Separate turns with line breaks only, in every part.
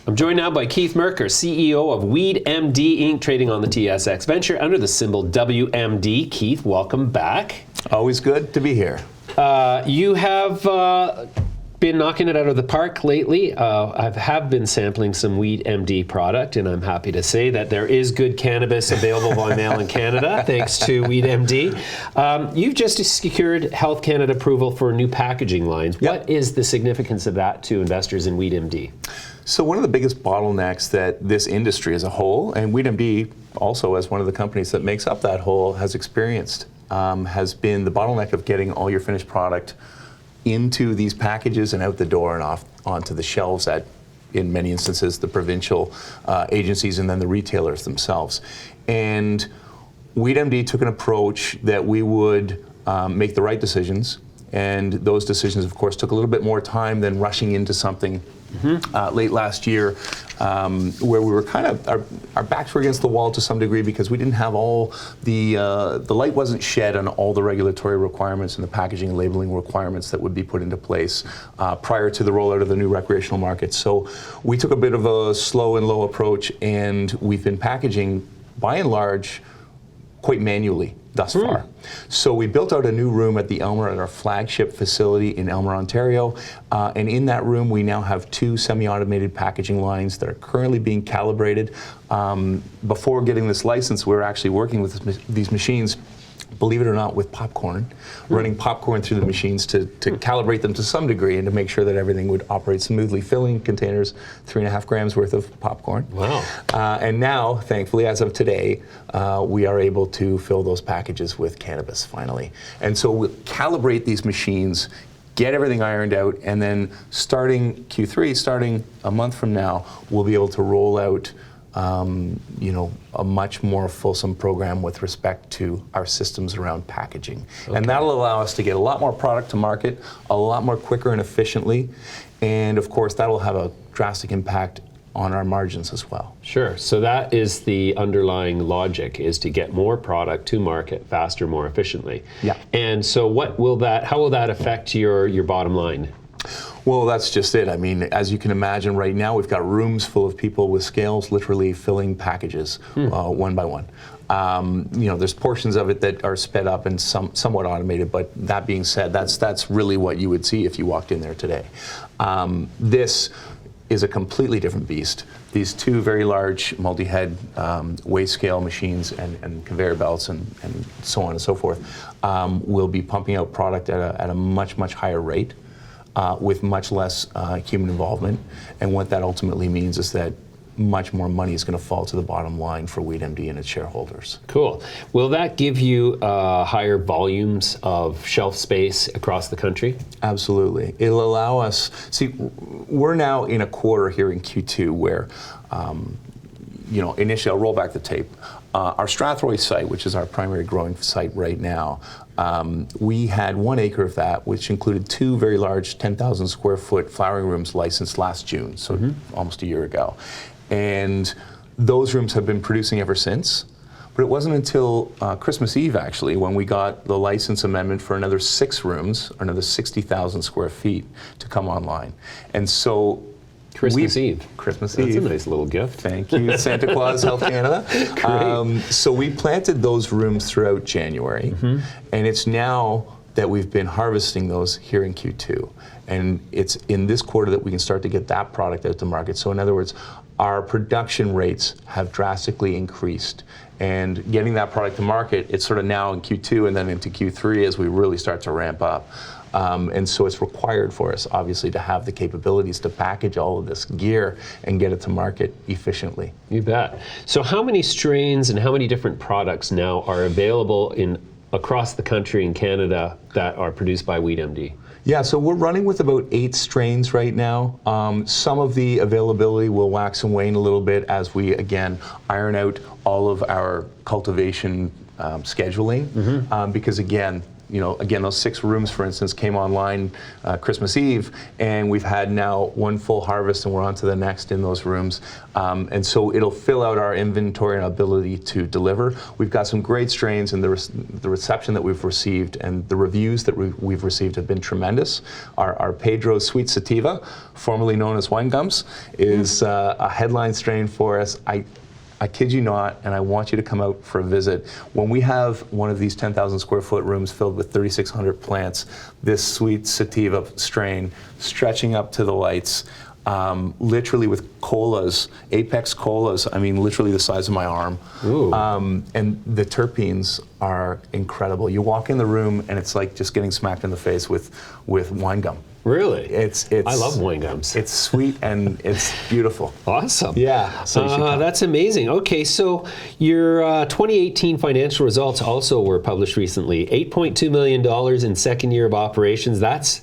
I'm joined now by Keith Merker, CEO of WeedMD Inc., trading on the TSX Venture under the symbol WMD. Keith, welcome back.
Always good to be here.
You have been knocking it out of the park lately. I have been sampling some WeedMD product, and I'm happy to say that there is good cannabis available by mail in Canada, thanks to WeedMD. You've just secured Health Canada approval for new packaging lines.
Yep.
What is the significance of that to investors in WeedMD?
So one of the biggest bottlenecks that this industry as a whole, and WeedMD also as one of the companies that makes up that whole, has experienced, has been the bottleneck of getting all your finished product into these packages and out the door and off onto the shelves at, in many instances, the provincial agencies and then the retailers themselves. And WeedMD took an approach that we would make the right decisions, and those decisions, of course, took a little bit more time than rushing into something late last year, where we were kind of, our backs were against the wall to some degree because we didn't have all the light wasn't shed on all the regulatory requirements and the packaging and labeling requirements that would be put into place prior to the rollout of the new recreational market. So we took a bit of a slow and low approach, and we've been packaging, by and large, quite manually thus far. So we built out a new room at the Aylmer, at our flagship facility in Aylmer, Ontario, and in that room we now have 2 semi-automated packaging lines that are currently being calibrated. Before getting this license, we were actually working with these machines, believe it or not, with popcorn, running popcorn through the machines to calibrate them to some degree and to make sure that everything would operate smoothly, filling containers 3.5 grams worth of popcorn.
Wow.
And now, thankfully, as of today, we are able to fill those packages with cannabis finally. And so we'll calibrate these machines, get everything ironed out, and then starting Q3, starting a month from now, we'll be able to roll out a much more fulsome program with respect to our systems around packaging. Okay. And that'll allow us to get a lot more product to market, a lot more quicker and efficiently, and of course that'll have a drastic impact on our margins as well.
Sure, so that is the underlying logic, is to get more product to market faster, more efficiently.
Yeah.
And so how will that affect your bottom line?
Well, that's just it. I mean, as you can imagine, right now we've got rooms full of people with scales literally filling packages one by one. There's portions of it that are sped up and somewhat automated, but that being said, that's really what you would see if you walked in there today. This is a completely different beast. These 2 very large multi-head weigh scale machines and conveyor belts and so on and so forth will be pumping out product at a much, much higher rate. With much less human involvement, and what that ultimately means is that much more money is going to fall to the bottom line for WeedMD and its shareholders.
Cool. Will that give you higher volumes of shelf space across the country?
Absolutely. It'll allow us, see, we're now in a quarter here in Q2 where, initially, I'll roll back the tape. Our Strathroy site, which is our primary growing site right now, we had 1 acre of that, which included 2 very large 10,000 square foot flowering rooms licensed last June, so almost a year ago. And those rooms have been producing ever since. But it wasn't until Christmas Eve, actually, when we got the license amendment for another 6 rooms, or another 60,000 square feet to come online. And so
Christmas Eve.
Christmas Eve.
That's a nice little gift.
Thank you, Santa Claus, Health Canada.
Great.
So we planted those rooms throughout January, and it's now that we've been harvesting those here in Q2. And it's in this quarter that we can start to get that product out to market. So in other words, our production rates have drastically increased. And getting that product to market, it's sort of now in Q2 and then into Q3 as we really start to ramp up. And so it's required for us, obviously, to have the capabilities to package all of this gear and get it to market efficiently.
You bet. So how many strains and how many different products now are available across the country in Canada that are produced by WeedMD?
Yeah, so we're running with about 8 strains right now. Some of the availability will wax and wane a little bit as we, again, iron out all of our cultivation scheduling, because again, again, those 6 rooms, for instance, came online Christmas Eve, and we've had now 1 full harvest, and we're on to the next in those rooms. And so it'll fill out our inventory and our ability to deliver. We've got some great strains, and the reception that we've received and the reviews that we've received have been tremendous. Our Pedro Sweet Sativa, formerly known as Wine Gums, is a headline strain for us. I kid you not, and I want you to come out for a visit. When we have one of these 10,000 square foot rooms filled with 3,600 plants, this Sweet Sativa strain stretching up to the lights, literally with colas, Apex colas, I mean literally the size of my arm. And the terpenes are incredible. You walk in the room and it's like just getting smacked in the face with wine gum.
Really?
It's
I love wine gums.
It's sweet and it's beautiful.
Awesome.
Yeah. So you should come.
That's amazing. Okay, so your 2018 financial results also were published recently. $8.2 million in second year of operations. That's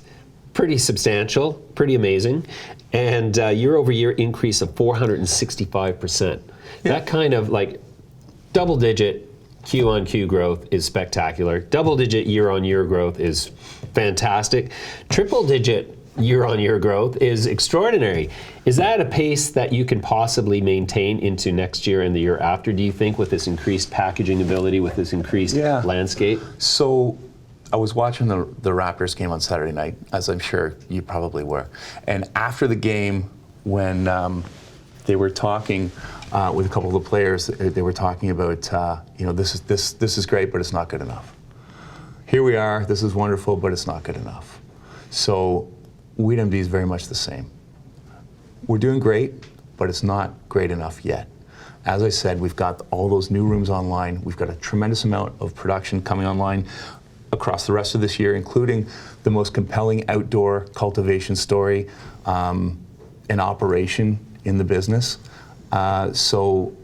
pretty substantial, pretty amazing. And year-over-year increase of 465%. That kind of like double-digit Q-on-Q growth is spectacular. Double-digit year-on-year growth is fantastic. Triple-digit year-on-year growth is extraordinary. Is that a pace that you can possibly maintain into next year and the year after, do you think, with this increased packaging ability, with this increased landscape?
So I was watching the Raptors game on Saturday night, as I'm sure you probably were. And after the game, when they were talking with a couple of the players, they were talking about, this is great, but it's not good enough. Here we are, this is wonderful, but it's not good enough. So WeedMD is very much the same. We're doing great, but it's not great enough yet. As I said, we've got all those new rooms online. We've got a tremendous amount of production coming online across the rest of this year, including the most compelling outdoor cultivation story in operation in the business. So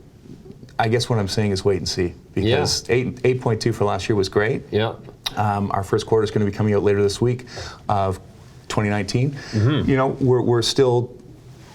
I guess what I'm saying is wait and see, because 8.2 for last year was great.
Yeah.
Our first quarter is going to be coming out later this week of 2019.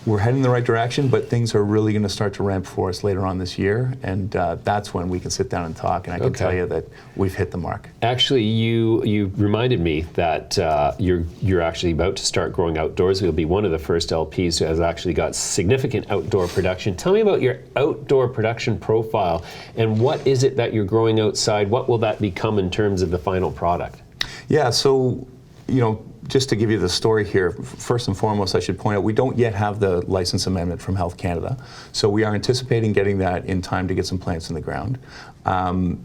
We're heading in the right direction, but things are really going to start to ramp for us later on this year, and that's when we can sit down and talk, and I can tell you that we've hit the mark. Actually,
you reminded me that you're actually about to start growing outdoors. You'll be one of the first LPs who has actually got significant outdoor production. Tell me about your outdoor production profile, and what is it that you're growing outside? What will that become in terms of the final product?
Yeah, so, just to give you the story here, first and foremost, I should point out we don't yet have the license amendment from Health Canada. So we are anticipating getting that in time to get some plants in the ground.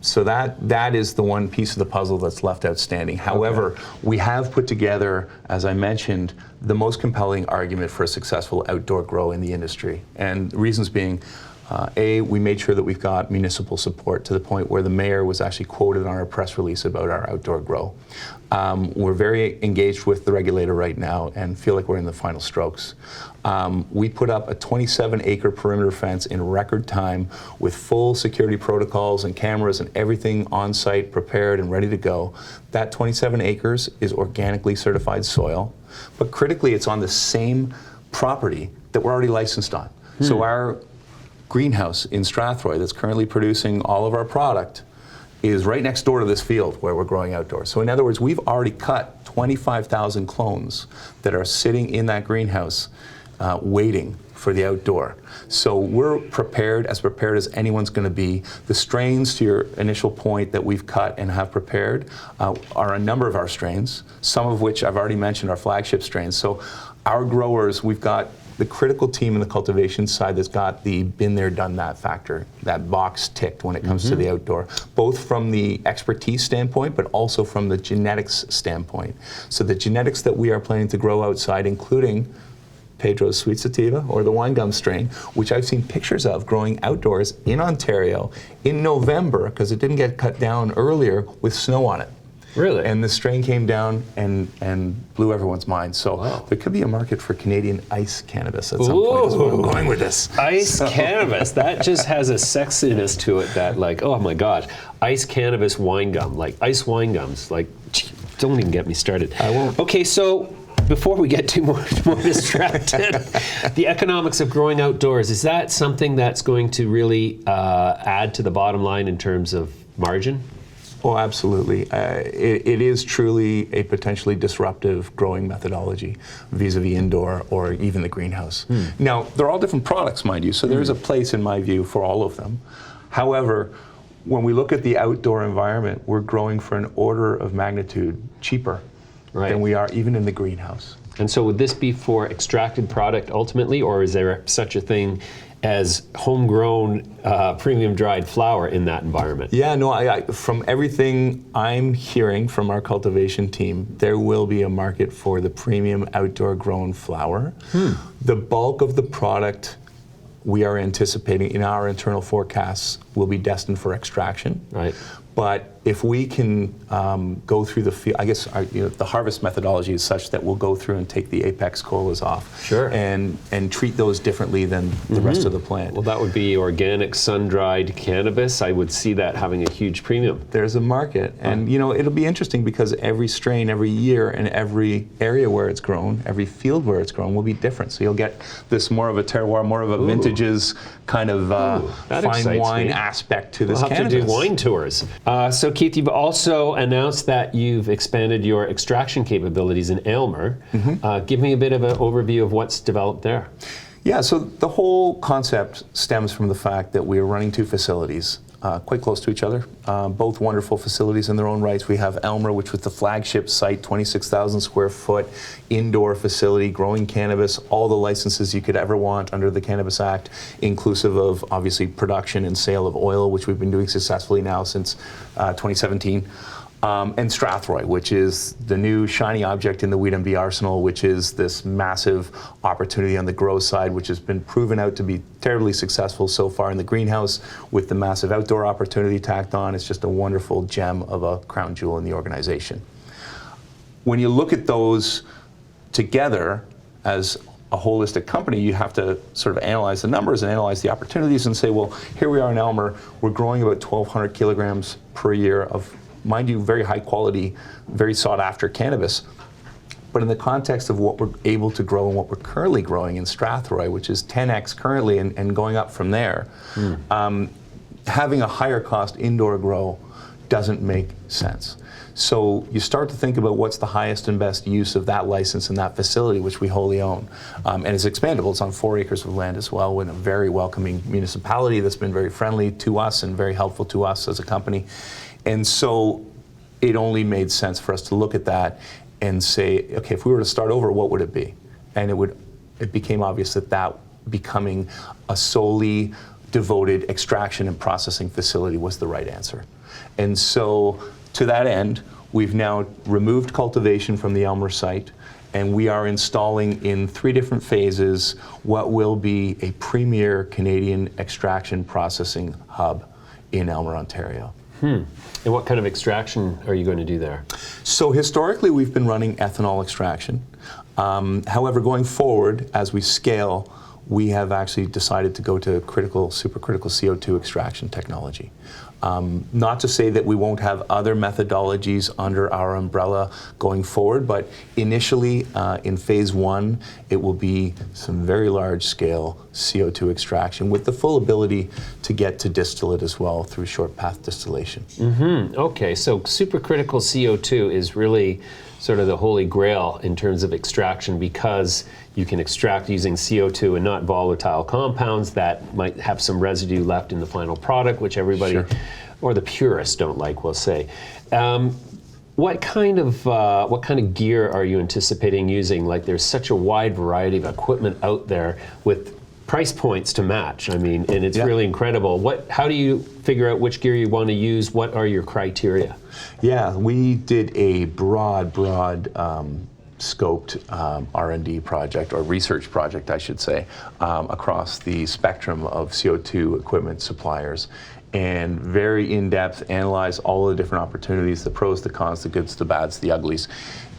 So that is the one piece of the puzzle that's left outstanding. However, we have put together, as I mentioned, the most compelling argument for a successful outdoor grow in the industry. And reasons being, we made sure that we've got municipal support to the point where the mayor was actually quoted on our press release about our outdoor grow. We're very engaged with the regulator right now and feel like we're in the final strokes. We put up a 27-acre perimeter fence in record time with full security protocols and cameras and everything on site, prepared and ready to go. That 27 acres is organically certified soil, but critically it's on the same property that we're already licensed on. So our greenhouse in Strathroy that's currently producing all of our product is right next door to this field where we're growing outdoors. So in other words, we've already cut 25,000 clones that are sitting in that greenhouse waiting for the outdoor. So we're prepared as anyone's going to be. The strains, to your initial point, that we've cut and have prepared are a number of our strains, some of which I've already mentioned are flagship strains. So our growers, we've got the critical team in the cultivation side that's got the been there, done that factor, that box ticked when it comes to the outdoor, both from the expertise standpoint, but also from the genetics standpoint. So the genetics that we are planning to grow outside, including Pedro's Sweet Sativa or the Wine Gum strain, which I've seen pictures of growing outdoors in Ontario in November, because it didn't get cut down earlier, with snow on it.
Really?
And the strain came down and blew everyone's mind. So there could be a market for Canadian ice cannabis at some point. That's where I'm going with this.
Ice cannabis. That just has a sexiness to it that, like, oh my God. Ice cannabis wine gum. Like, ice wine gums. Like, don't even get me started.
I won't.
Okay, so before we get too more distracted, the economics of growing outdoors, is that something that's going to really add to the bottom line in terms of margin?
Oh, absolutely. It is truly a potentially disruptive growing methodology vis-a-vis indoor or even the greenhouse. Now, they're all different products, mind you, so there's a place, in my view, for all of them. However, when we look at the outdoor environment, we're growing for an order of magnitude cheaper than we are even in the greenhouse.
And so would this be for extracted product ultimately, or is there such a thing as homegrown premium dried flower in that environment?
Yeah, no, from everything I'm hearing from our cultivation team, there will be a market for the premium outdoor grown flower. The bulk of the product we are anticipating in our internal forecasts will be destined for extraction.
Right.
But if we can go through the field, I guess the harvest methodology is such that we'll go through and take the apex colas off, and treat those differently than the rest of the plant.
Well, that would be organic sun-dried cannabis. I would see that having a huge premium.
There's a market, and it'll be interesting because every strain, every year, and every area where it's grown, every field where it's grown will be different. So you'll get this more of a terroir, more of a vintages kind of fine wine aspect to this
cannabis. We'll have to do wine tours. So Keith, you've also announced that you've expanded your extraction capabilities in Aylmer. Give me a bit of an overview of what's developed there.
Yeah, so the whole concept stems from the fact that we are running two facilities quite close to each other, both wonderful facilities in their own rights. We have Aylmer, which was the flagship site, 26,000 square foot indoor facility, growing cannabis, all the licenses you could ever want under the Cannabis Act, inclusive of obviously production and sale of oil, which we've been doing successfully now since 2017. And Strathroy, which is the new shiny object in the WeedMD arsenal, which is this massive opportunity on the grow side, which has been proven out to be terribly successful so far in the greenhouse with the massive outdoor opportunity tacked on. It's just a wonderful gem of a crown jewel in the organization. When you look at those together as a holistic company, you have to sort of analyze the numbers and analyze the opportunities and say, well, here we are in Aylmer, we're growing about 1,200 kilograms per year of, mind you, very high quality, very sought after cannabis. But in the context of what we're able to grow and what we're currently growing in Strathroy, which is 10x currently and going up from there, having a higher cost indoor grow doesn't make sense. So you start to think about what's the highest and best use of that license and that facility, which we wholly own. And it's expandable. It's on 4 acres of land as well, in a very welcoming municipality that's been very friendly to us and very helpful to us as a company. And so it only made sense for us to look at that and say, okay, if we were to start over, what would it be? And it became obvious that becoming a solely devoted extraction and processing facility was the right answer. And so to that end, we've now removed cultivation from the Aylmer site, and we are installing in 3 different phases what will be a premier Canadian extraction processing hub in Aylmer, Ontario.
And what kind of extraction are you going to do there?
So historically, we've been running ethanol extraction. However, going forward, as we scale, we have actually decided to go to supercritical CO2 extraction technology. Not to say that we won't have other methodologies under our umbrella going forward, but initially in phase 1, it will be some very large scale CO2 extraction with the full ability to get to distillate as well through short path distillation.
Okay, so supercritical CO2 is really sort of the holy grail in terms of extraction, because you can extract using CO2 and not volatile compounds that might have some residue left in the final product, which everybody, or the purists don't like, we'll say. What kind of gear are you anticipating using? Like, there's such a wide variety of equipment out there with price points to match. I mean, and it's really incredible. How do you figure out which gear you want to use? What are your criteria?
Yeah, we did a broad scoped R&D project, or research project, I should say, across the spectrum of CO2 equipment suppliers, and very in-depth analyze all the different opportunities, the pros, the cons, the goods, the bads, the uglies,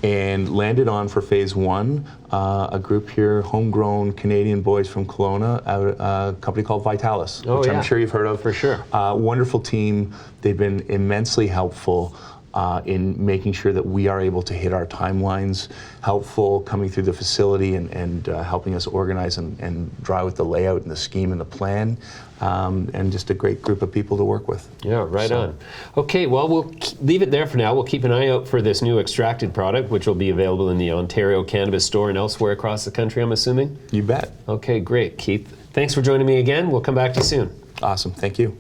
and landed on, for phase 1, a group here, homegrown Canadian boys from Kelowna, a company called Vitalis, which I'm sure you've heard of.
For sure.
Wonderful team. They've been immensely helpful. in making sure that we are able to hit our timelines, helpful coming through the facility and helping us organize and draw out the layout and the scheme and the plan, and just a great group of people to work with.
Yeah, right on. Okay, well, we'll leave it there for now. We'll keep an eye out for this new extracted product, which will be available in the Ontario Cannabis Store and elsewhere across the country, I'm assuming?
You bet.
Okay, great, Keith. Thanks for joining me again. We'll come back to you soon.
Awesome. Thank you.